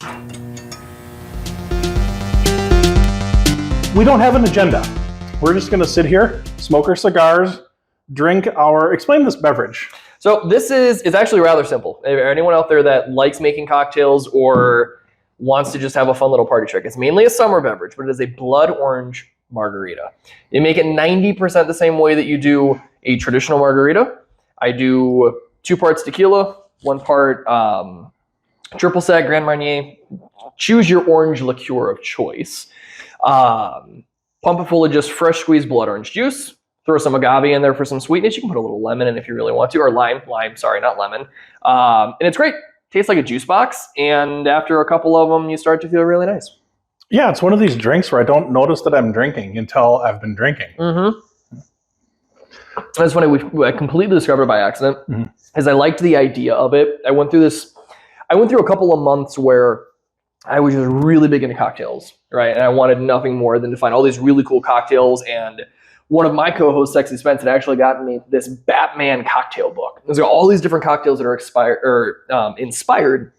We don't have an agenda. We're just going to sit here, smoke our cigars, explain this beverage. So it's actually rather simple. Anyone out there that likes making cocktails or wants to just have a fun little party trick, it's mainly a summer beverage, but it is a blood orange margarita. You make it 90% the same way that you do a traditional margarita. I do 2 parts tequila, 1 part triple sec Grand Marnier. Choose your orange liqueur of choice. Pump it full of just fresh squeezed blood orange juice. Throw some agave in there for some sweetness. You can put a little lemon in if you really want to, or lime, sorry, not lemon. And it's great. Tastes like a juice box, and after a couple of them, you start to feel really nice. Yeah, it's one of these drinks where I don't notice that I'm drinking until I've been drinking. Mm-hmm. That's funny. I completely discovered it by accident, as I liked the idea of it. I went through a couple of months where I was just really big into cocktails, right? And I wanted nothing more than to find all these really cool cocktails. And one of my co-hosts, Sexy Spence, had actually gotten me this Batman cocktail book. There's all these different cocktails that are inspired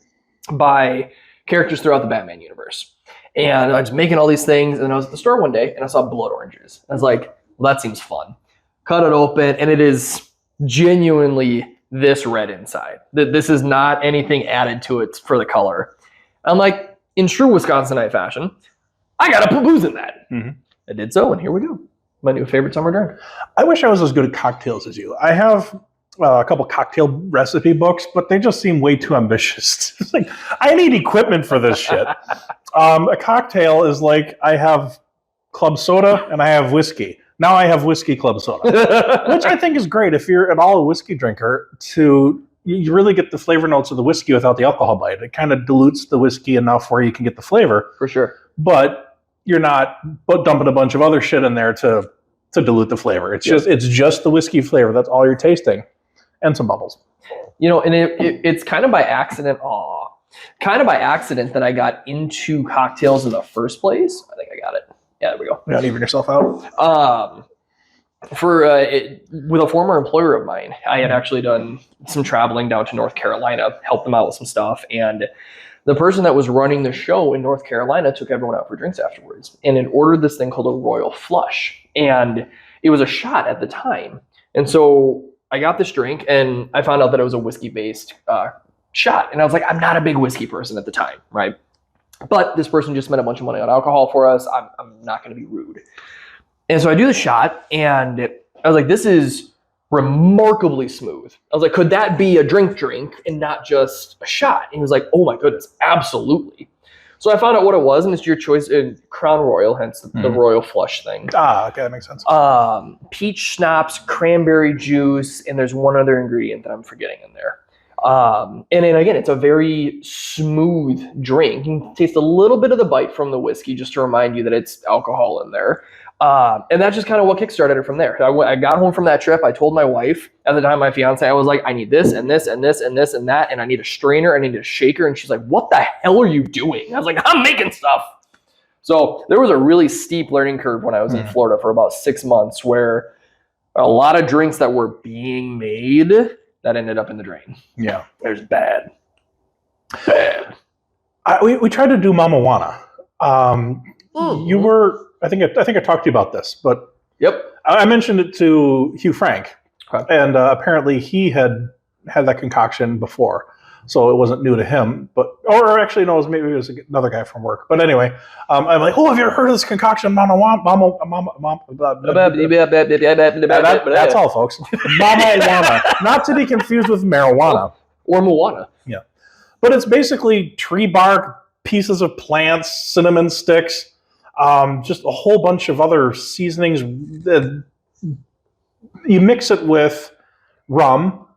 by characters throughout the Batman universe. And I was making all these things, and I was at the store one day, and I saw blood oranges. I was like, well, that seems fun. Cut it open, and it is genuinely this red inside. This is not anything added to it for the color. I'm like, in true Wisconsinite fashion, I gotta put booze in that. I did so, and here we go. My new favorite summer drink. I wish I was as good at cocktails as you. I have a couple cocktail recipe books, but they just seem way too ambitious. It's like, I need equipment for this shit. A cocktail is like, I have club soda and I have whiskey. Now I have whiskey club soda, which I think is great if you're at all a whiskey drinker. You really get the flavor notes of the whiskey without the alcohol bite. It kind of dilutes the whiskey enough where you can get the flavor. For sure. But you're not dumping a bunch of other shit in there to dilute the flavor. It's just the whiskey flavor. That's all you're tasting. And some bubbles. You know, and it's kind of by accident. That I got into cocktails in the first place. I think I got it. Yeah, there we go. You're not leaving yourself out. With a former employer of mine, I had actually done some traveling down to North Carolina, helped them out with some stuff, and the person that was running the show in North Carolina took everyone out for drinks afterwards, and had ordered this thing called a Royal Flush, and it was a shot at the time. And so I got this drink, and I found out that it was a whiskey-based shot, and I was like, I'm not a big whiskey person at the time, right? But this person just spent a bunch of money on alcohol for us. I'm not going to be rude. And so I do the shot, and I was like, this is remarkably smooth. I was like, could that be a drink and not just a shot? And he was like, oh my goodness, absolutely. So I found out what it was, and it's your choice in Crown Royal, hence the Royal Flush thing. Okay, that makes sense. Peach schnapps, cranberry juice, and there's one other ingredient that I'm forgetting in there. And then again, it's a very smooth drink. You can taste a little bit of the bite from the whiskey just to remind you that it's alcohol in there. And that's just kind of what kickstarted it from there. I got home from that trip. I told my wife at the time, my fiance, I was like, I need this and this and this and this and that. And I need a strainer. I need a shaker. And she's like, what the hell are you doing? I was like, I'm making stuff. So there was a really steep learning curve when I was in Florida for about 6 months, where a lot of drinks that were being made that ended up in the drain. Yeah. There's bad. We tried to do Mama Juana. You were, I think I talked to you about this, but I mentioned it to Hugh Frank, and apparently he had that concoction before, so it wasn't new to him. Or actually, no, maybe it was another guy from work. But anyway, I'm like, oh, have you ever heard of this concoction, Mama Juana? That's all, folks. Mama Juana, not to be confused with marijuana or Moana. Yeah, but it's basically tree bark, pieces of plants, cinnamon sticks. Just a whole bunch of other seasonings. You mix it with rum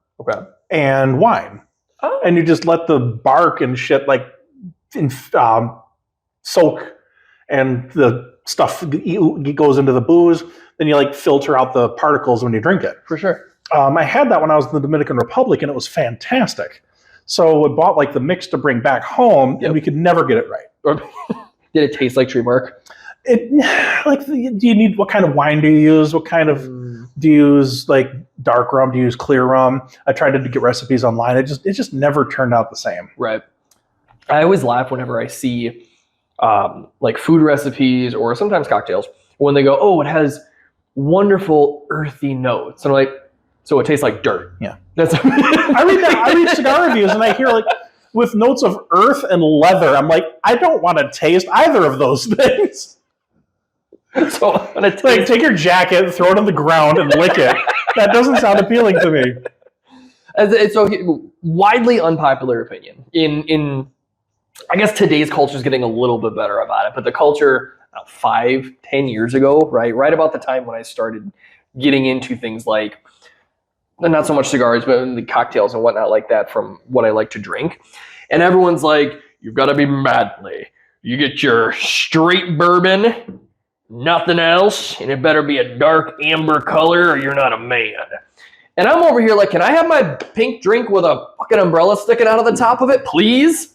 and wine. Oh. And you just let the bark and shit soak, and the stuff goes into the booze. Then you filter out the particles when you drink it. For sure. I had that when I was in the Dominican Republic, and it was fantastic. So I bought the mix to bring back home, and we could never get it right. Did it taste like tree bark? Do you need, what kind of wine do you use? What kind of, do you use dark rum? Do you use clear rum? I tried to get recipes online. It just never turned out the same. Right. I always laugh whenever I see like food recipes or sometimes cocktails when they go, oh, it has wonderful earthy notes. And I'm like, so it tastes like dirt. Yeah. That's I read cigar reviews and I hear like with notes of earth and leather. I'm like, I don't want to taste either of those things. So I'm gonna Like, take your jacket, throw it on the ground, and lick it. That doesn't sound appealing to me. So widely unpopular opinion in I guess today's culture is getting a little bit better about it, but the culture 5-10 years ago, right about the time when I started getting into things like not so much cigars, but the cocktails and whatnot like that from what I like to drink. And everyone's like, you've got to be manly. You get your straight bourbon, nothing else, and it better be a dark amber color or you're not a man. And I'm over here like, can I have my pink drink with a fucking umbrella sticking out of the top of it, please?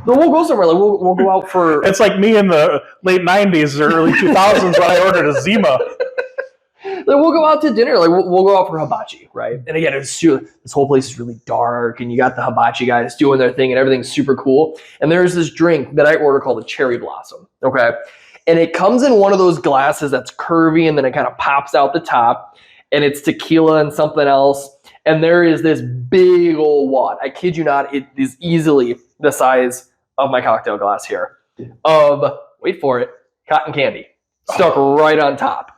So we'll go somewhere. Like we'll go out for... It's like me in the late 90s or early 2000s when I ordered a Zima. Like we'll go out to dinner. Like we'll go out for hibachi, right? And again, this whole place is really dark, and you got the hibachi guys doing their thing, and everything's super cool. And there's this drink that I order called a cherry blossom, okay? And it comes in one of those glasses that's curvy, and then it kind of pops out the top, and it's tequila and something else. And there is this big old wad. I kid you not, it is easily the size of my cocktail glass here of, wait for it, cotton candy stuck right on top.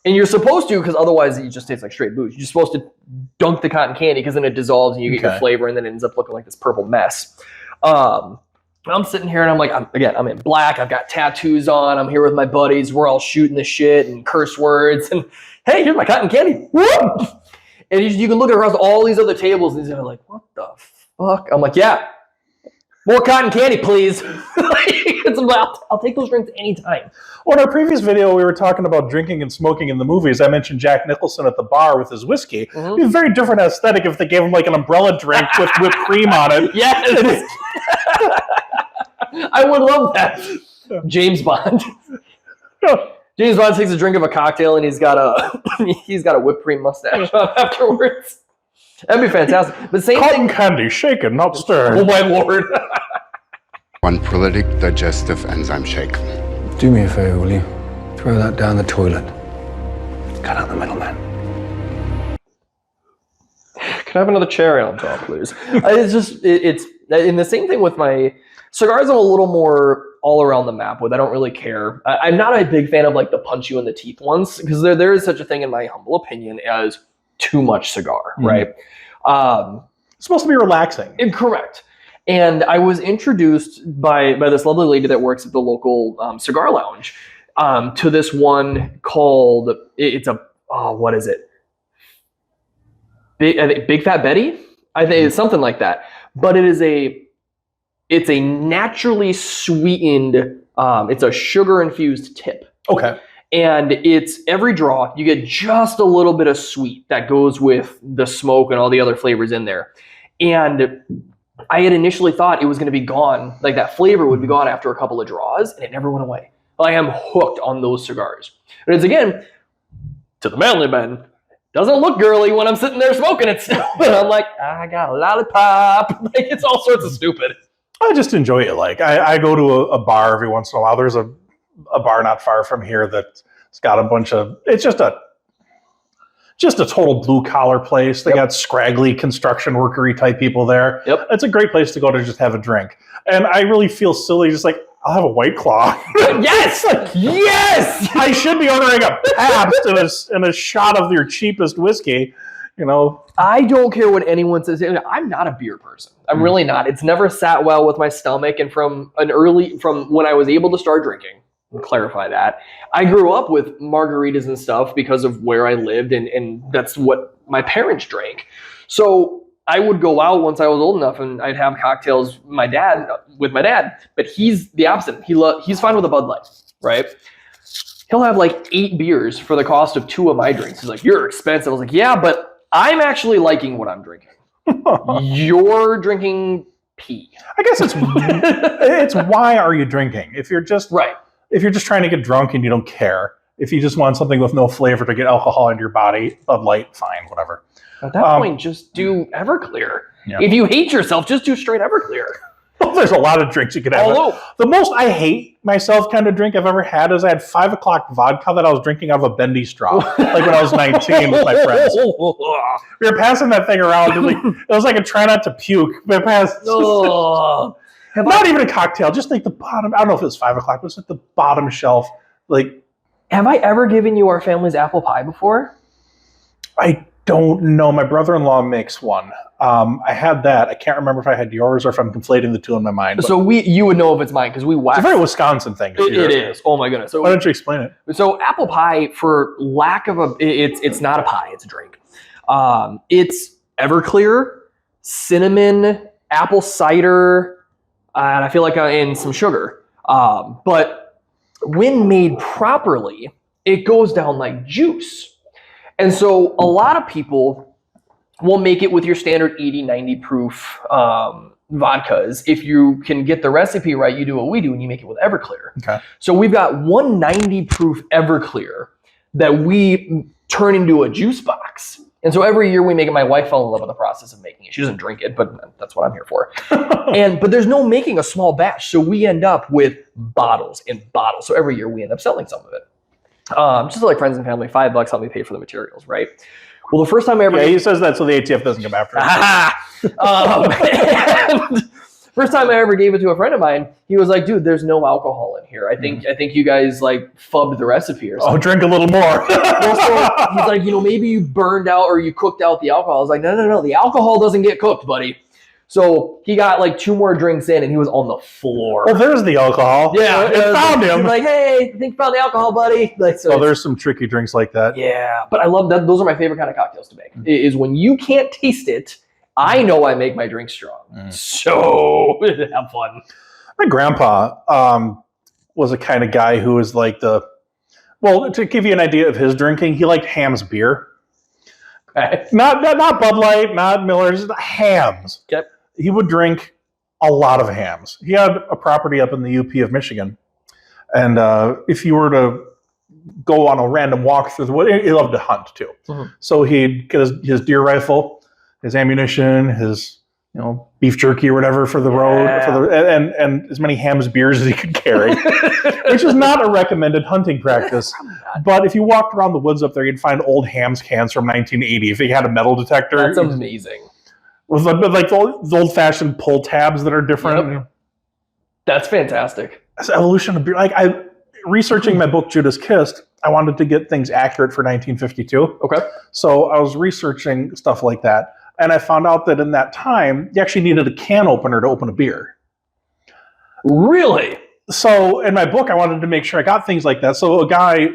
And you're supposed to, because otherwise it just tastes like straight booze. You're supposed to dunk the cotton candy because then it dissolves and you get your flavor, and then it ends up looking like this purple mess. I'm sitting here and I'm like, I'm in black. I've got tattoos on. I'm here with my buddies. We're all shooting the shit and curse words. And hey, here's my cotton candy. Whoop! And you can look across all these other tables and they're like, what the fuck? I'm like, yeah, more cotton candy, please. I'll take those drinks anytime. Well, in our previous video, we were talking about drinking and smoking in the movies. I mentioned Jack Nicholson at the bar with his whiskey. Mm-hmm. It'd be a very different aesthetic if they gave him like an umbrella drink with whipped cream on it. Yes. I would love that. James Bond. James Bond takes a drink of a cocktail and he's got a whipped cream mustache afterwards. That'd be fantastic. But same cotton candy, shaken, not stirred. Oh my lord. One prolific digestive enzyme shake. Do me a favor, will you? Throw that down the toilet. Cut out the middleman. Can I have another cherry on top, please? It's in the same thing with my cigars. I'm a little more all around the map with. I don't really care. I'm not a big fan of like the punch you in the teeth ones, because there is such a thing, in my humble opinion, as too much cigar, right? It's supposed to be relaxing. Correct. And I was introduced by this lovely lady that works at the local cigar lounge to this one called, what is it? Big Fat Betty? I think it's something like that. But it's a naturally sweetened, it's a sugar infused tip. Okay. And it's every draw, you get just a little bit of sweet that goes with the smoke and all the other flavors in there. And I had initially thought it was going to be gone, like that flavor would be gone after a couple of draws, and it never went away. I am hooked on those cigars. And it's, again, to the manly man, doesn't look girly when I'm sitting there smoking it still. But I'm like, I got a lollipop. Like, it's all sorts of stupid. I just enjoy it. Like, I go to a bar every once in a while. There's a bar not far from here that's got a bunch of, it's just a total blue collar place. They got scraggly construction workery type people there. Yep. It's a great place to go to just have a drink. And I really feel silly, just like, I'll have a White Claw. Yes! Yes! I should be ordering a Pabst and a shot of your cheapest whiskey, you know. I don't care what anyone says. I'm not a beer person. I'm really not. It's never sat well with my stomach. And from when I was able to start drinking, I'll clarify that, I grew up with margaritas and stuff because of where I lived, and that's what my parents drank. So I would go out once I was old enough, and I'd have cocktails with my dad. But he's the opposite. He's fine with a Bud Light, right? He'll have like 8 beers for the cost of 2 of my drinks. He's like, "You're expensive." I was like, "Yeah, but I'm actually liking what I'm drinking. You're drinking pee." I guess it's why are you drinking? If you're just trying to get drunk and you don't care, if you just want something with no flavor to get alcohol into your body, Bud Light, fine, whatever. At that point, just do Everclear. Yeah. If you hate yourself, just do straight Everclear. There's a lot of drinks you could have. Although, The most I hate myself kind of drink I've ever had is I had 5 o'clock vodka that I was drinking out of a bendy straw, like when I was 19 with my friends. We were passing that thing around. It was like a try not to puke. But not even a cocktail, just like the bottom. I don't know if it was 5 o'clock, but it's like the bottom shelf. Like, have I ever given you our family's apple pie before? I don't know. My brother-in-law makes one. I had that. I can't remember if I had yours or if I'm conflating the two in my mind. So you would know if it's mine because we wax. It's a very Wisconsin thing. It is. Oh my goodness. So why don't you explain it? So apple pie, for lack of it's not a pie. It's a drink. It's Everclear, cinnamon, apple cider, and I feel like in some sugar. But when made properly, it goes down like juice. And so a lot of people will make it with your standard 80, 90 proof vodkas. If you can get the recipe right, you do what we do and you make it with Everclear. Okay. So we've got 190 proof Everclear that we turn into a juice box. And so every year we make it. My wife fell in love with the process of making it. She doesn't drink it, but that's what I'm here for. But there's no making a small batch. So we end up with bottles and bottles. So every year we end up selling some of it. Just like friends and family, $5 help me pay for the materials, right? Well, the first time I ever... Yeah, he says that so the ATF doesn't come after him. First time I ever gave it to a friend of mine, he was like, dude, there's no alcohol in here. I think you guys like fubbed the recipe or something. Oh, drink a little more. So he's like, maybe you burned out or you cooked out the alcohol. I was like, no. The alcohol doesn't get cooked, buddy. So he got like 2 more drinks in and he was on the floor. Well, there's the alcohol. Yeah. It found him. He's like, hey, I think you found the alcohol, buddy. Like, so there's some tricky drinks like that. Yeah. But I love that. Those are my favorite kind of cocktails to make. Is when you can't taste it, I know I make my drink strong. So have fun. My grandpa was a kind of guy who was like to give you an idea of his drinking, he liked Ham's beer. Okay. Not Bud Light, not Miller's, Hams. Okay. He would drink a lot of Hams. He had a property up in the UP of Michigan. And if you were to go on a random walk through the woods, he loved to hunt too. Mm-hmm. So he'd get his deer rifle, his ammunition, his beef jerky or whatever for the road, and as many Ham's beers as he could carry, which is not a recommended hunting practice. But if you walked around the woods up there, you'd find old Ham's cans from 1980. If he had a metal detector. That's amazing. With like the old-fashioned pull tabs that are different. Yep. That's fantastic. It's evolution of beer. Like researching my book Judas Kissed, I wanted to get things accurate for 1952. Okay. So I was researching stuff like that. And I found out that in that time, you actually needed a can opener to open a beer. Really? So in my book, I wanted to make sure I got things like that. So a guy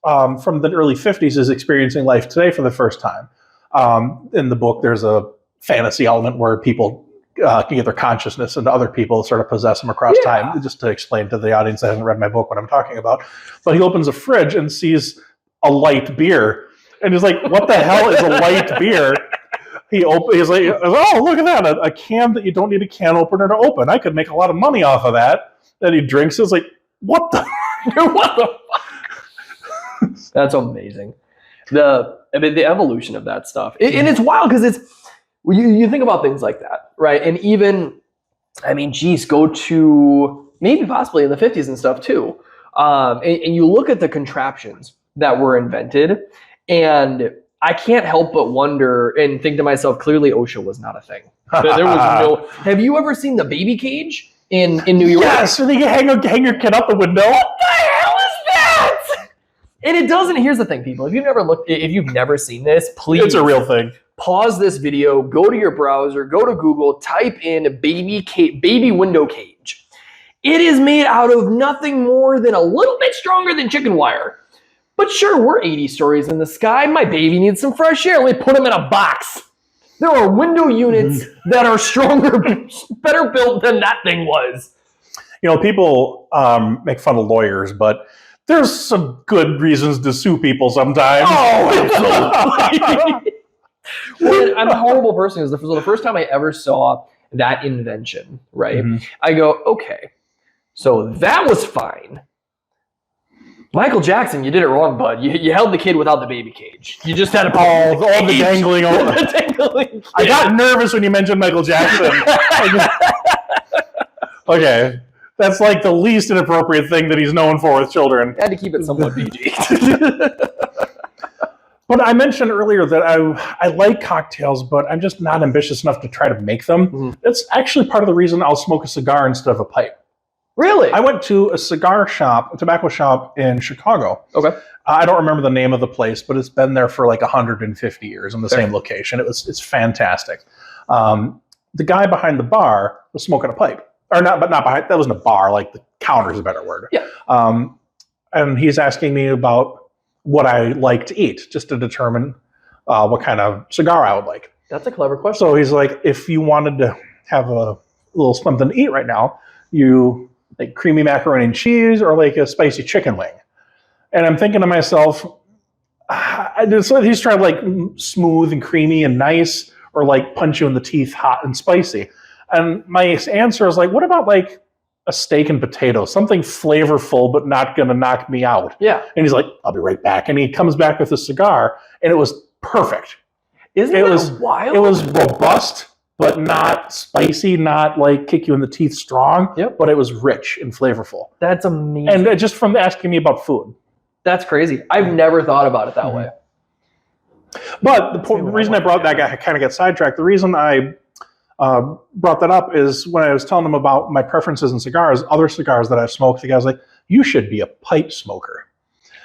from the early 50s is experiencing life today for the first time. In the book, there's a fantasy element where people can get their consciousness into other people, sort of possess them across time, just to explain to the audience that hasn't read my book what I'm talking about. But he opens a fridge and sees a light beer. And he's like, what the hell is a light beer? He's like, oh, look at that, a can that you don't need a can opener to open. I could make a lot of money off of that. Then he drinks. It's like, what the fuck? That's amazing. The evolution of that stuff. And it's wild because you think about things like that, right? And even, go to maybe possibly in the 50s and stuff too. And you look at the contraptions that were invented, and I can't help but wonder and think to myself, clearly OSHA was not a thing. There was no. Have you ever seen the baby cage in New York? Yes, so they hang your kid out the window. What the hell is that? And it doesn't. Here's the thing, people. If you've never seen this, please. It's a real thing. Pause this video, go to your browser, go to Google, type in baby window cage. It is made out of nothing more than a little bit stronger than chicken wire. But sure, we're 80 stories in the sky. My baby needs some fresh air. Let me put him in a box. There are window units that are stronger, better built than that thing was. People make fun of lawyers, but there's some good reasons to sue people sometimes. Oh, absolutely. I'm a horrible person because the first time I ever saw that invention, right? Mm-hmm. I go, okay, so that was fine. Michael Jackson, you did it wrong, bud. You held the kid without the baby cage. You just had to all the dangling over. I got nervous when you mentioned Michael Jackson. Okay. That's like the least inappropriate thing that he's known for with children. I had to keep it somewhat PG. But I mentioned earlier that I like cocktails, but I'm just not ambitious enough to try to make them. Mm-hmm. It's actually part of the reason I'll smoke a cigar instead of a pipe. Really? I went to a tobacco shop in Chicago. Okay. I don't remember the name of the place, but it's been there for like 150 years in the same location. It's fantastic. The guy behind the bar was smoking a pipe. Or not, but not behind, that wasn't a bar, like the counter is a better word. Yeah. And he's asking me about what I like to eat, just to determine what kind of cigar I would like. That's a clever question. So he's like, if you wanted to have a little something to eat right now, you like creamy macaroni and cheese or like a spicy chicken wing. And I'm thinking to myself, he's trying like smooth and creamy and nice, or like punch you in the teeth, hot and spicy. And my answer is like, what about like a steak and potatoes, something flavorful but not going to knock me out? Yeah. And he's like, I'll be right back. And he comes back with a cigar, and it was perfect. Isn't it wild? It was robust, but not spicy, not like kick you in the teeth strong. Yep. But it was rich and flavorful. That's amazing. And just from asking me about food. That's crazy. I've never thought about it that way. But the reason I brought that guy, I kind of got sidetracked. The reason I brought that up is when I was telling him about my preferences in cigars, other cigars that I've smoked, the guy's like, you should be a pipe smoker.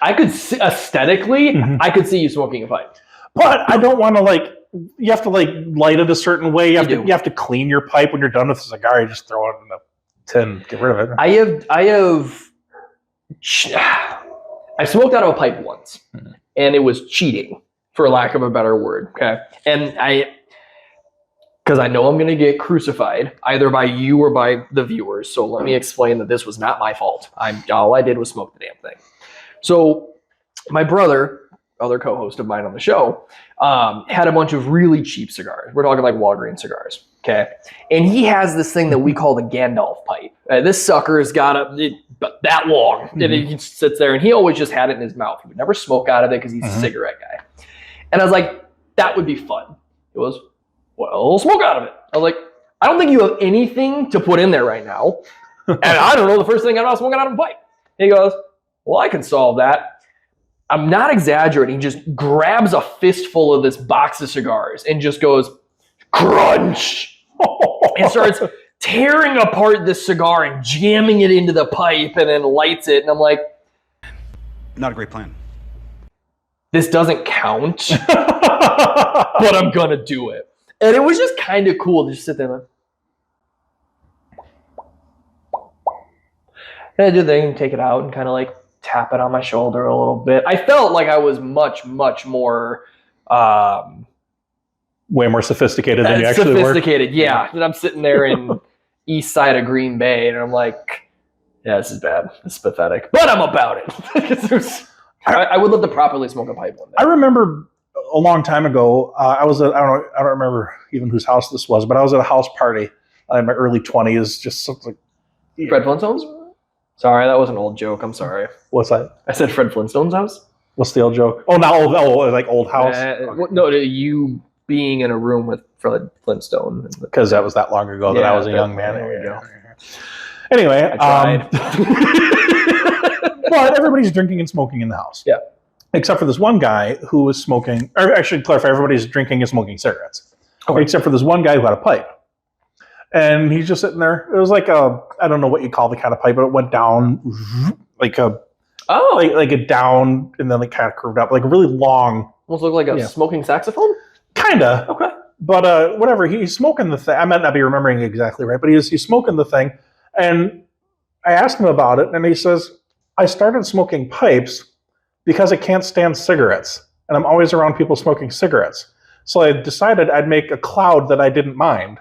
I could see, aesthetically, I could see you smoking a pipe. But I don't want to like, you have to like light it a certain way. You have to clean your pipe when you're done with the cigar. You just throw it in a tin, get rid of it. I smoked out of a pipe once, and it was cheating, for lack of a better word. Okay. And because I know I'm going to get crucified either by you or by the viewers. So let me explain that this was not my fault. All I did was smoke the damn thing. So my brother, other co-host of mine on the show, had a bunch of really cheap cigars. We're talking like Walgreens cigars. Okay. And he has this thing that we call the Gandalf pipe. This sucker's got that long. And he sits there, and he always just had it in his mouth. He would never smoke out of it because he's a cigarette guy. And I was like, that would be fun. It was, well, smoke out of it. I was like, I don't think you have anything to put in there right now. And I don't know the first thing I'm not smoking out of a pipe. He goes, well, I can solve that. I'm not exaggerating. He just grabs a fistful of this box of cigars and just goes, crunch. And starts tearing apart this cigar and jamming it into the pipe and then lights it. And I'm like, not a great plan. This doesn't count, but I'm going to do it. And it was just kind of cool to just sit there like, and I do the thing and take it out and kind of like tap it on my shoulder a little bit. I felt like I was much, much more... way more sophisticated than you actually were. Sophisticated, yeah. And I'm sitting there in east side of Green Bay, and I'm like, yeah, this is bad. This is pathetic. But I'm about it. I would love to properly smoke a pipe one day. I remember a long time ago, I don't remember even whose house this was, but I was at a house party in my early 20s, just something. Fred Flintstone's? Sorry, that was an old joke. I'm sorry. What's that? I said Fred Flintstone's house? What's the old joke? Oh, not old, like old house? No, you being in a room with Fred Flintstone. Because that was that long ago that I was a young man. There we go. Anyway, I tried. but everybody's drinking and smoking in the house. Yeah. Except for this one guy who was smoking, or actually clarify, everybody's drinking and smoking cigarettes. Okay. Except for this one guy who had a pipe. And he's just sitting there. It was like I don't know what you call the kind of pipe, but it went down like like a down and then like kind of curved up, like a really long. Almost look like a smoking saxophone? Kinda. Okay. But whatever, he's smoking the thing. I might not be remembering exactly right, but he's smoking the thing. And I asked him about it, and he says, I started smoking pipes because I can't stand cigarettes. And I'm always around people smoking cigarettes. So I decided I'd make a cloud that I didn't mind.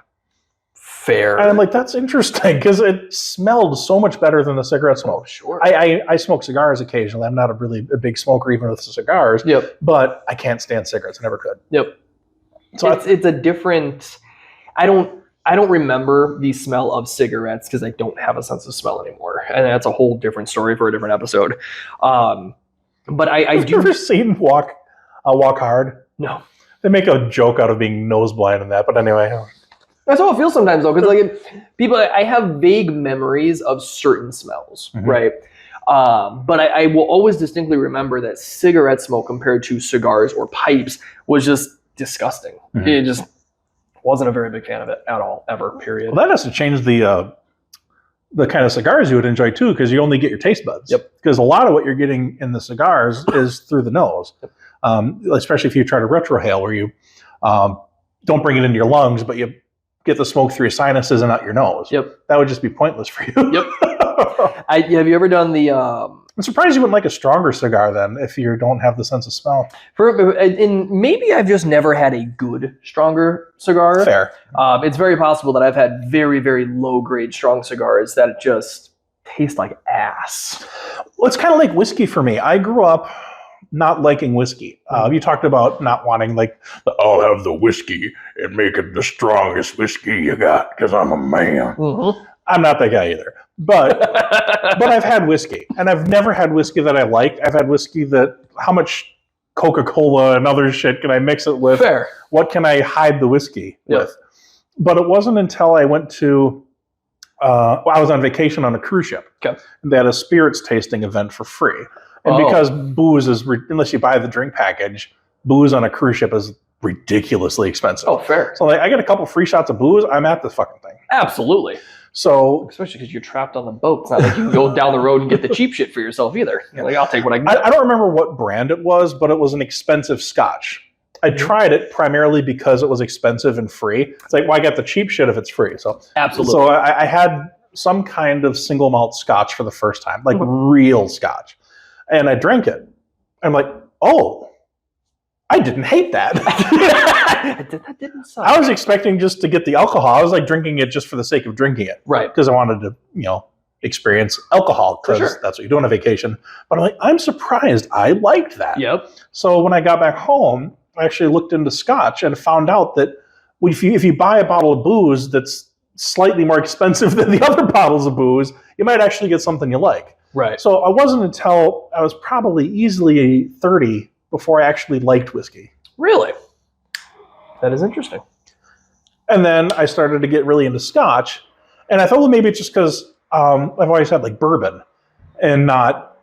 Fair. And I'm like, that's interesting, because it smelled so much better than the cigarette smoke. Oh, sure. I smoke cigars occasionally. I'm not a big smoker even with cigars. Yep. But I can't stand cigarettes. I never could. Yep. So it's a different... I don't remember the smell of cigarettes because I don't have a sense of smell anymore. And that's a whole different story for a different episode. But I Have you ever seen Walk Hard? No. They make a joke out of being nose blind in that, but anyway. That's how it feels sometimes, though, because I have vague memories of certain smells, right? But I will always distinctly remember that cigarette smoke compared to cigars or pipes was just disgusting. It just wasn't a very big fan of it at all, ever. Period. Well, that has to change the kind of cigars you would enjoy too, because you only get your taste buds. Yep. Because a lot of what you're getting in the cigars is through the nose, especially if you try to retrohale, where you don't bring it into your lungs, but you get the smoke through your sinuses and out your nose. Yep. That would just be pointless for you. Yep. Have you ever done the? I'm surprised you wouldn't like a stronger cigar then, if you don't have the sense of smell. And maybe I've just never had a good, stronger cigar. Fair. It's very possible that I've had very, very low grade strong cigars that just taste like ass. Well, it's kind of like whiskey for me. I grew up not liking whiskey. You talked about not wanting I'll have the whiskey and make it the strongest whiskey you got because I'm a man. I'm not that guy either. But I've had whiskey, and I've never had whiskey that I liked. I've had whiskey that, how much Coca-Cola and other shit can I mix it with? Fair. What can I hide the whiskey with? But it wasn't until I went to, I was on vacation on a cruise ship. Okay. They had a spirits tasting event for free. And because booze is, unless you buy the drink package, booze on a cruise ship is ridiculously expensive. Oh, fair. So I get a couple free shots of booze, I'm at this fucking thing. Absolutely. So, especially because you're trapped on the boat. It's not like you can go down the road and get the cheap shit for yourself either. I'll take what I can get. I don't remember what brand it was, but it was an expensive scotch. I tried it primarily because it was expensive and free. It's like, why get the cheap shit if it's free? So absolutely. So I had some kind of single malt scotch for the first time, like real scotch. And I drank it. I'm like, oh, I didn't hate that. That didn't suck. I was expecting just to get the alcohol. I was drinking it just for the sake of drinking it. Right. Because I wanted to, experience alcohol because that's what you do on a vacation. But I'm like, I'm surprised I liked that. Yep. So when I got back home, I actually looked into scotch and found out that if you buy a bottle of booze that's slightly more expensive than the other bottles of booze, you might actually get something you like. Right. So it wasn't until I was probably easily 30 before I actually liked whiskey. Really? That is interesting. And then I started to get really into scotch. And I thought, well, maybe it's just because I've always had bourbon and not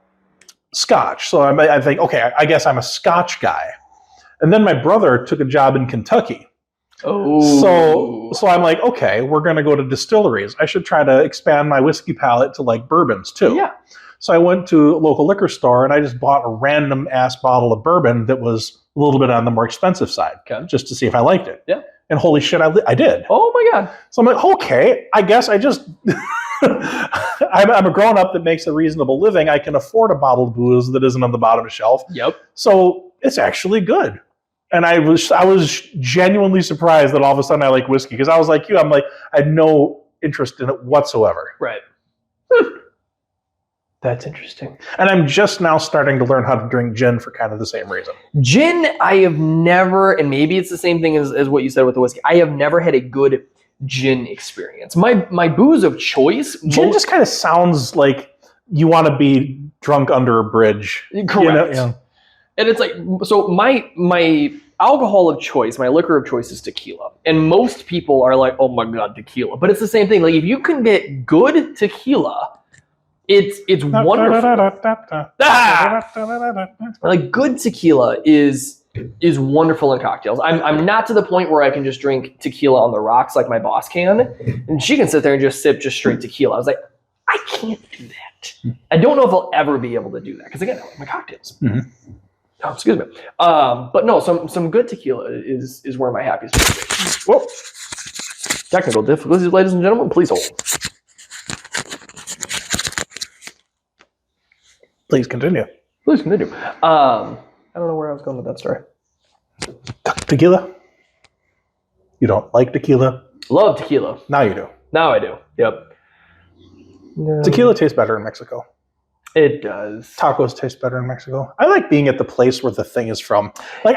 scotch. So I think, okay, I guess I'm a scotch guy. And then my brother took a job in Kentucky. Oh. So I'm like, okay, we're going to go to distilleries. I should try to expand my whiskey palate to bourbons too. Yeah. So I went to a local liquor store and I just bought a random ass bottle of bourbon that was a little bit on the more expensive side, just to see if I liked it. Yeah. And holy shit, I did. Oh my God. So I'm like, okay, I guess I just, I'm a grown up that makes a reasonable living. I can afford a bottle of booze that isn't on the bottom of the shelf. Yep. So it's actually good. And I was genuinely surprised that all of a sudden I like whiskey, because I was like you, I had no interest in it whatsoever. Right. That's interesting. And I'm just now starting to learn how to drink gin for kind of the same reason. Gin, I have never, and maybe it's the same thing as what you said with the whiskey, I have never had a good gin experience. My booze of choice... Gin just kind of sounds like you want to be drunk under a bridge. Correct. And it's like, so my alcohol of choice, my liquor of choice is tequila. And most people are like, oh my God, tequila. But it's the same thing. Like, if you can get good tequila... It's wonderful. Like, good tequila is wonderful in cocktails. I'm not to the point where I can just drink tequila on the rocks like my boss can, and she can sit there and just sip just straight tequila. I was like, I can't do that. I don't know if I'll ever be able to do that, because again, I like my cocktails. Mm-hmm. Oh, excuse me. But no, some good tequila is where my happiest is. Whoa. Technical difficulties, ladies and gentlemen. Please hold. Please continue. Please continue. I don't know where I was going with that story. Tequila? You don't like tequila? Love tequila. Now you do. Now I do. Yep. Tequila tastes better in Mexico. It does. Tacos taste better in Mexico. I like being at the place where the thing is from. Like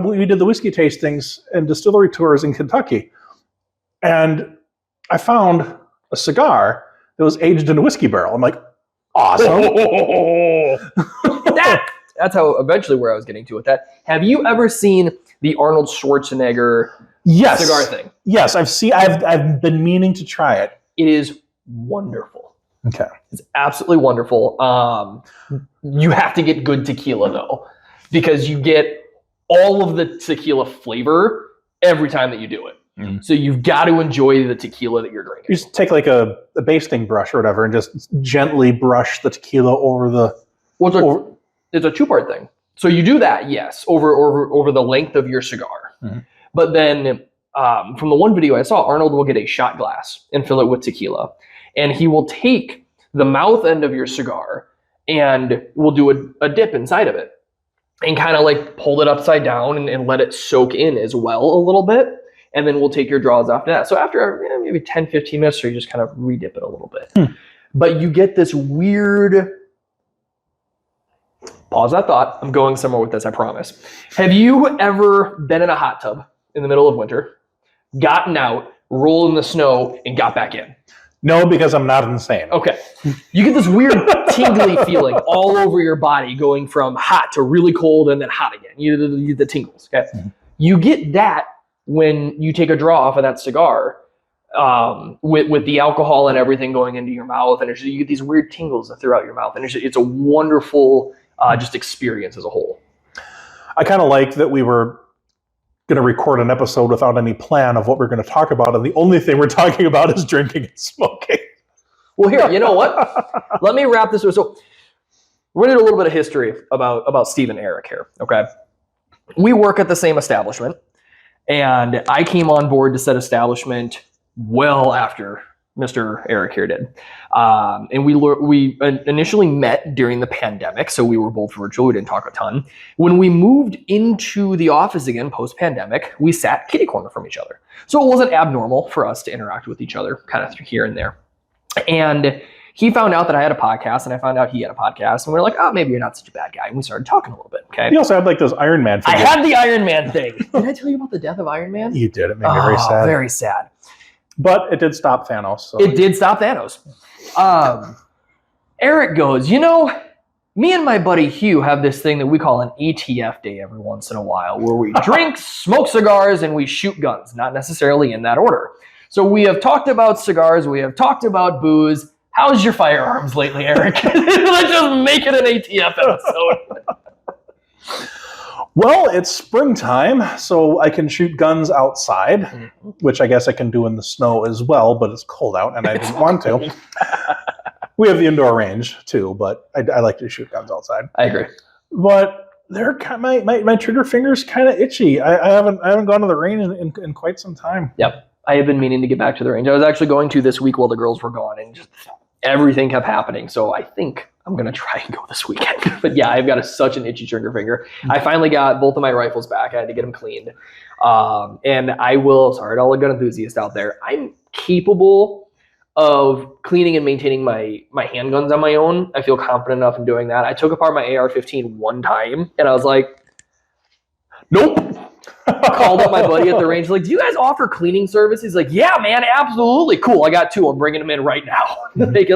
we did the whiskey tastings and distillery tours in Kentucky, and I found a cigar that was aged in a whiskey barrel. I'm like, awesome. That's how eventually where I was getting to with that. Have you ever seen the Arnold Schwarzenegger Yes. cigar thing. Yes, I've been meaning to try it. It is wonderful. Okay. It's absolutely wonderful. You have to get good tequila though, because you get all of the tequila flavor every time that you do it. Mm. So you've got to enjoy the tequila that you're drinking. You just take like a basting brush or whatever and just gently brush the tequila over the... Well, it's a two-part thing. So you do that, yes, over the length of your cigar. Mm-hmm. But then from the one video I saw, Arnold will get a shot glass and fill it with tequila. And he will take the mouth end of your cigar and will do a dip inside of it and kind of like pull it upside down and let it soak in as well a little bit. And then we'll take your draws after that. So after maybe 10, 15 minutes, so you just kind of redip it a little bit. But you get this weird... Pause that thought. I'm going somewhere with this, I promise. Have you ever been in a hot tub in the middle of winter, gotten out, rolled in the snow, and got back in? No, because I'm not insane. Okay. You get this weird tingly feeling all over your body going from hot to really cold and then hot again. You get the tingles, okay? Mm-hmm. You get that when you take a draw off of that cigar with the alcohol and everything going into your mouth, and you get these weird tingles throughout your mouth, and it's a wonderful just experience as a whole. I kind of like that we were going to record an episode without any plan of what we're going to talk about, and the only thing we're talking about is drinking and smoking. Well, here, you know what? Let me wrap this up. So we're going to do a little bit of history about Steve and Eric here, okay? We work at the same establishment, and I came on board to set establishment well after Mr. Eric here did. And we initially met during the pandemic, so we were both virtual. We didn't talk a ton. When we moved into the office again post-pandemic, we sat kitty corner from each other. So it wasn't abnormal for us to interact with each other kind of here and there. And he found out that I had a podcast, and I found out he had a podcast, and we were like, oh, maybe you're not such a bad guy. And we started talking a little bit, okay? You also had like those Iron Man figures. I had the Iron Man thing. Did I tell you about the death of Iron Man? You did. It made me very sad. Very sad. But it did stop Thanos. So. It did stop Thanos. Eric goes, me and my buddy Hugh have this thing that we call an ATF day every once in a while, where we drink, smoke cigars, and we shoot guns. Not necessarily in that order. So we have talked about cigars. We have talked about booze. How's your firearms lately, Eric? Let's just make it an ATF episode. Well, it's springtime, so I can shoot guns outside, which I guess I can do in the snow as well, but it's cold out and I didn't want to. We have the indoor range too, but I like to shoot guns outside. I agree. But my trigger finger's kind of itchy. I haven't gone to the range in quite some time. Yep. I have been meaning to get back to the range. I was actually going to this week while the girls were gone, and just everything kept happening. So I think I'm going to try and go this weekend. But yeah, I've got such an itchy trigger finger. I finally got both of my rifles back. I had to get them cleaned. And I will, sorry to all the gun enthusiasts out there, I'm capable of cleaning and maintaining my handguns on my own. I feel confident enough in doing that. I took apart my AR-15 one time, and I was like, nope. Called up my buddy at the range, like, do you guys offer cleaning service? He's like, yeah, man, absolutely. Cool, I got two. I'm bringing them in right now.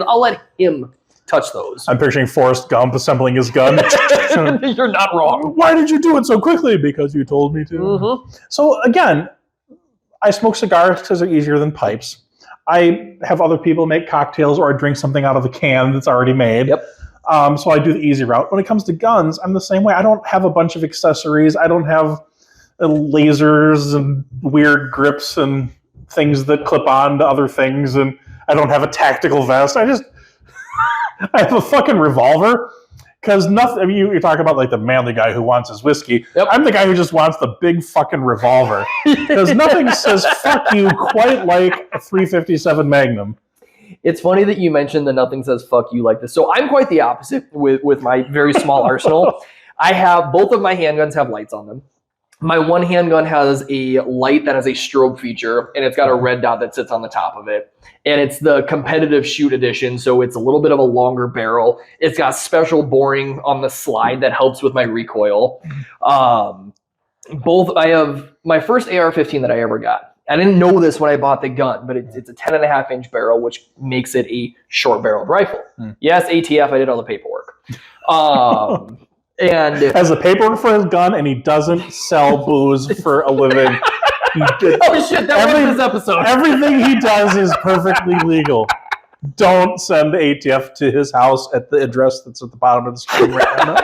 I'll let him touch those. I'm picturing Forrest Gump assembling his gun. You're not wrong. Why did you do it so quickly? Because you told me to. Mm-hmm. So again, I smoke cigars because they're easier than pipes. I have other people make cocktails, or I drink something out of a can that's already made. Yep. So I do the easy route. When it comes to guns, I'm the same way. I don't have a bunch of accessories. I don't have lasers and weird grips and things that clip on to other things, and I don't have a tactical vest. I have a fucking revolver, because nothing. I mean, you talk about like the manly guy who wants his whiskey. Yep. I'm the guy who just wants the big fucking revolver, because nothing says fuck you quite like a .357 Magnum. It's funny that you mentioned the nothing says fuck you like this. So I'm quite the opposite with my very small arsenal. I have both of my handguns have lights on them. My one handgun has a light that has a strobe feature, and it's got a red dot that sits on the top of it. And it's the competitive shoot edition, so it's a little bit of a longer barrel. It's got special boring on the slide that helps with my recoil. I have my first AR-15 that I ever got. I didn't know this when I bought the gun, but it's a 10.5-inch barrel, which makes it a short-barreled rifle. Yes, ATF, I did all the paperwork. And has the paperwork for his gun, and he doesn't sell booze for a living. Oh shit, that was this episode. Everything he does is perfectly legal. Don't send ATF to his house at the address that's at the bottom of the screen right now.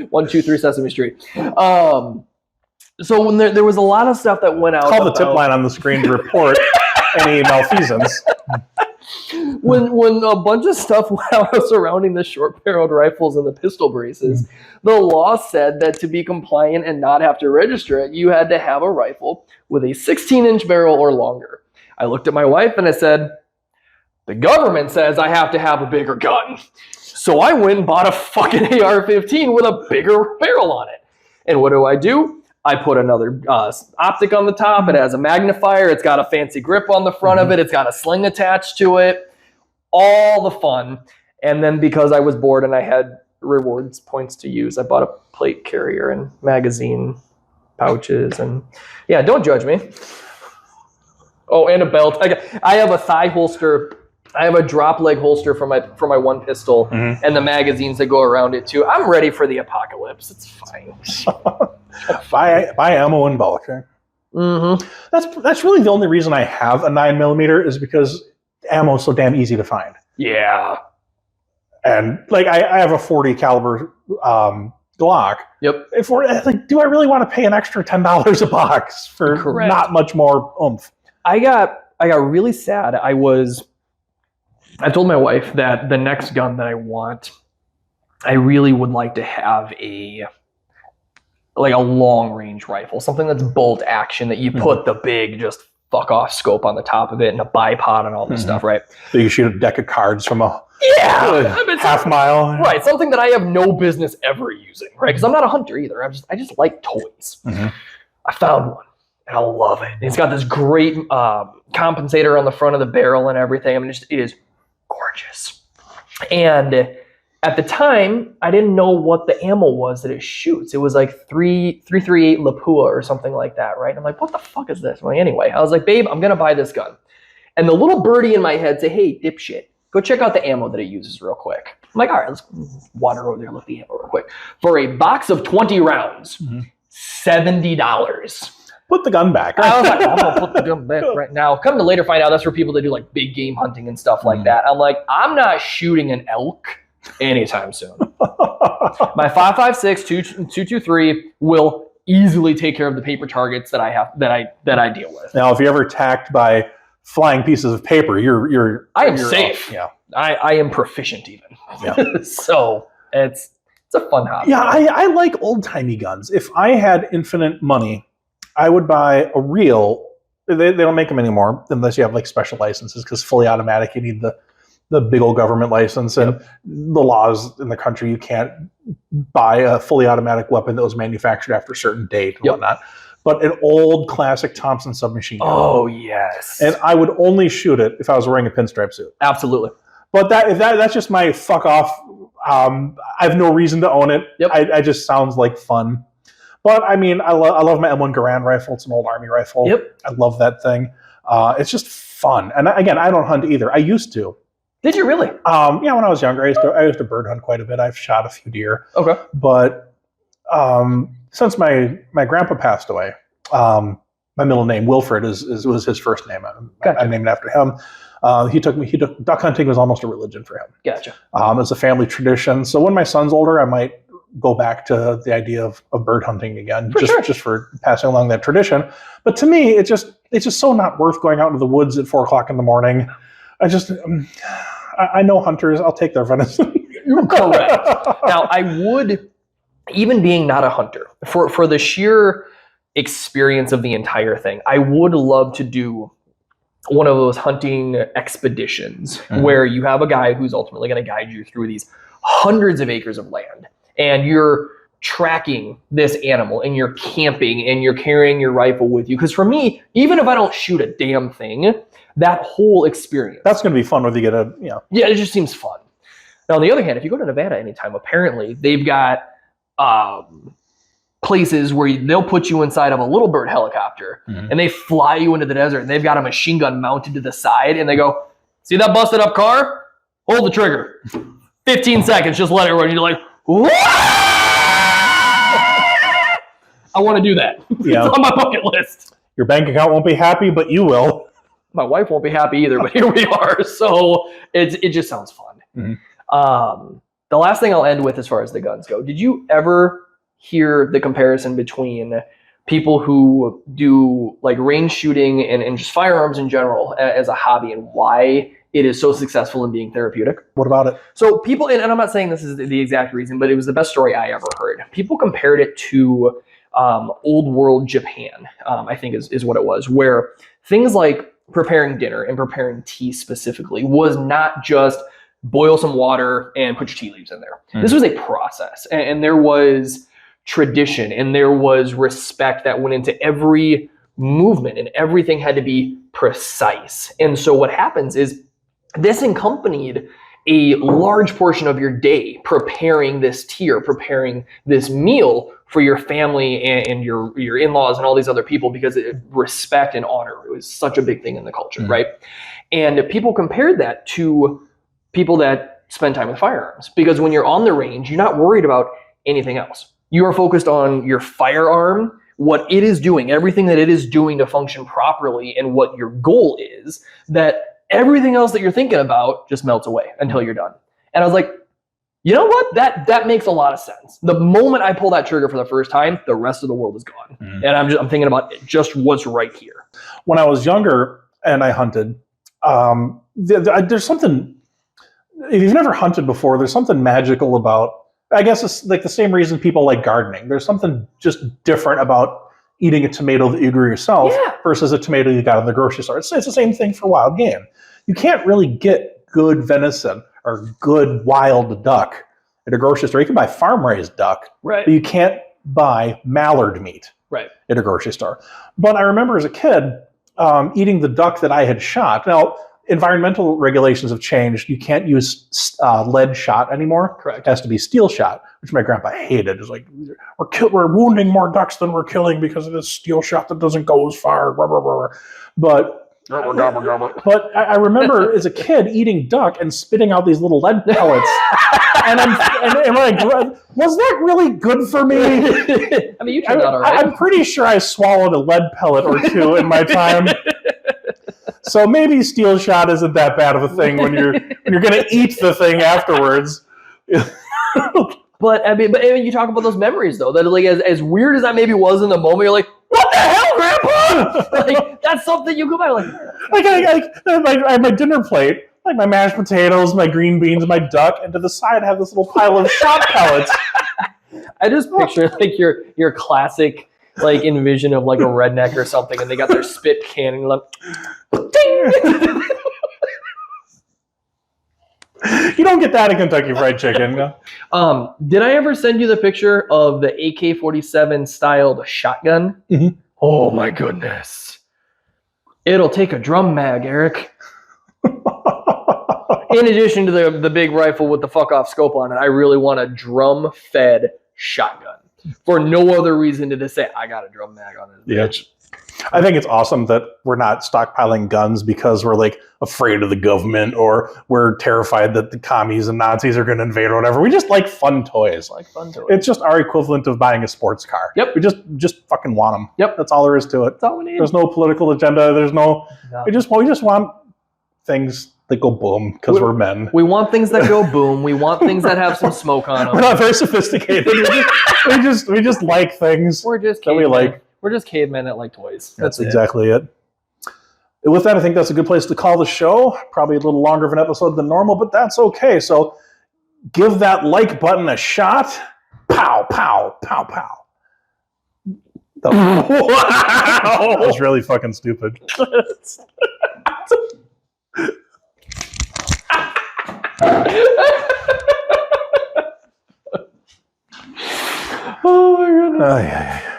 123 Sesame Street. So when there was a lot of stuff that went out. Call the tip line on the screen to report any malfeasance. When a bunch of stuff went out surrounding the short-barreled rifles and the pistol braces, the law said that to be compliant and not have to register it, you had to have a rifle with a 16-inch barrel or longer. I looked at my wife and I said, the government says I have to have a bigger gun. So I went and bought a fucking AR-15 with a bigger barrel on it. And what do? I put another optic on the top. It has a magnifier. It's got a fancy grip on the front of it. It's got a sling attached to it. All the fun. And then because I was bored and I had rewards points to use, I bought a plate carrier and magazine pouches. And yeah, don't judge me. Oh, and a belt. I have a thigh holster. I have a drop leg holster for my one pistol and the magazines that go around it too. I'm ready for the apocalypse. It's fine. buy ammo in bulk. Okay? That's really the only reason I have a 9mm is because ammo is so damn easy to find. Yeah. And like I have a 40 caliber Glock. Yep. Do I really want to pay an extra $10 a box for not much more oomph? I got really sad. I told my wife that the next gun that I want, I really would like to have a long range rifle, something that's bolt action that you put the big just fuck off scope on the top of it and a bipod and all this stuff, right? So you shoot a deck of cards from a half mile, right? Something that I have no business ever using, right? Because I'm not a hunter either. I just like toys. I found one. And I love it. And it's got this great compensator on the front of the barrel and everything. I mean, it is gorgeous. And at the time, I didn't know what the ammo was that it shoots. It was like 338 Lapua or something like that, right? I'm like, what the fuck is this? Well, anyway, I was like, babe, I'm going to buy this gun. And the little birdie in my head said, hey, dipshit, go check out the ammo that it uses real quick. I'm like, all right, let's wander over there and look at the ammo real quick. For a box of 20 rounds, $70. Put the gun back. I was like, I'm going to put the gun back right now. Come to later find out that's for people that do like big game hunting and stuff like that. I'm like, I'm not shooting an elk anytime soon. My 5.56 223 will easily take care of the paper targets that I have that I deal with. Now, if you're ever attacked by flying pieces of paper, I am safe. Yeah. I am proficient even. Yeah. So it's a fun hobby. Yeah, I like old-timey guns. If I had infinite money, I would buy a real. They don't make them anymore unless you have like special licenses, because fully automatic you need the big old government license, and the laws in the country, you can't buy a fully automatic weapon that was manufactured after a certain date and whatnot. But an old classic Thompson submachine gun. Oh yes. And I would only shoot it if I was wearing a pinstripe suit. Absolutely. But that's just my fuck off. I have no reason to own it. Yep. I just sounds like fun. But I mean, I love my M1 Garand rifle. It's an old Army rifle. Yep. I love that thing. It's just fun. And again, I don't hunt either. I used to. Did you really? Yeah, when I was younger, I used to bird hunt quite a bit. I've shot a few deer. Okay. But since my grandpa passed away, my middle name Wilfred was his first name. I named it after him. Duck hunting was almost a religion for him. Gotcha. It's a family tradition. So when my son's older, I might go back to the idea of bird hunting again, just for passing along that tradition. But to me, it's just so not worth going out into the woods at 4:00 in the morning. I know hunters. I'll take their venison. You're correct. Now, I would, even being not a hunter, for the sheer experience of the entire thing, I would love to do one of those hunting expeditions where you have a guy who's ultimately going to guide you through these hundreds of acres of land, and you're tracking this animal, and you're camping, and you're carrying your rifle with you. Because for me, even if I don't shoot a damn thing, that whole experience, that's going to be fun whether you get yeah, it just seems fun. Now, on the other hand, if you go to Nevada anytime, apparently they've got places where they'll put you inside of a little bird helicopter and they fly you into the desert, and they've got a machine gun mounted to the side, and they go, see that busted up car? Hold the trigger. 15 seconds, just let it run. You're like, what? I want to do that. Yeah. It's on my bucket list. Your bank account won't be happy, but you will. My wife won't be happy either, but here we are. So it just sounds fun. Mm-hmm. The last thing I'll end with as far as the guns go, did you ever hear the comparison between people who do like range shooting and just firearms in general as a hobby and why it is so successful in being therapeutic? What about it? So people, and I'm not saying this is the exact reason, but it was the best story I ever heard. People compared it to old world Japan, I think is what it was, where things like preparing dinner and preparing tea specifically was not just boil some water and put your tea leaves in there. This was a process, and there was tradition and there was respect that went into every movement, and everything had to be precise. And so what happens is this accompanied a large portion of your day preparing this tea or preparing this meal for your family and your in-laws and all these other people, because respect and honor, it was such a big thing in the culture, right? And people compared that to people that spend time with firearms, because when you're on the range, you're not worried about anything else. You are focused on your firearm, what it is doing, everything that it is doing to function properly, and what your goal is, that everything else that you're thinking about just melts away until you're done. And I was like, you know what? That makes a lot of sense. The moment I pull that trigger for the first time, the rest of the world is gone. And I'm thinking about just what's right here. When I was younger and I hunted, there's something, if you've never hunted before, there's something magical about, I guess it's like the same reason people like gardening. There's something just different about eating a tomato that you grew yourself versus a tomato you got in the grocery store. It's the same thing for wild game. You can't really get good venison or good wild duck at a grocery store. You can buy farm-raised duck, Right. but you can't buy mallard meat at a grocery store. But I remember as a kid eating the duck that I had shot. Now, environmental regulations have changed. You can't use lead shot anymore. Correct. It has to be steel shot, which my grandpa hated. It's like, we're wounding more ducks than we're killing because of this steel shot that doesn't go as far. Blah, blah, blah. But I remember as a kid eating duck and spitting out these little lead pellets. and I'm like, was that really good for me? I mean, you turned out all right. I'm pretty sure I swallowed a lead pellet or two in my time. So maybe steel shot isn't that bad of a thing when you're going to eat the thing afterwards. But I mean, you talk about those memories though. That like as weird as that maybe was in the moment, you're like, "What the hell, Grandpa?" Like that's something you go back like I have my dinner plate, like my mashed potatoes, my green beans, my duck, and to the side I have this little pile of shot pellets. I just picture like your classic like envision of like a redneck or something, and they got their spit can and like, ding. You don't get that in Kentucky Fried Chicken. No? Did I ever send you the picture of the AK-47 styled shotgun? Mm-hmm. Oh my goodness. It'll take a drum mag, Eric. In addition to the big rifle with the fuck off scope on it, I really want a drum fed shotgun. For no other reason to just say, I got a drum mag on it. Yeah. Bitch. I think it's awesome that we're not stockpiling guns because we're like afraid of the government or we're terrified that the commies and Nazis are going to invade or whatever. We just like fun toys. It's just our equivalent of buying a sports car. Yep. We just fucking want them. Yep. That's all there is to it. That's all we need. There's no political agenda. There's no. We just want things that go boom because we're men. We want things that go boom. We want things that have some smoke on them. We're not very sophisticated. we just like things. We're just that we like. We're just cavemen that like toys. That's exactly it. With that, I think that's a good place to call the show. Probably a little longer of an episode than normal, but that's okay. So give that like button a shot. Pow, pow, pow, pow. Wow. That was really fucking stupid. Oh my goodness. Yeah.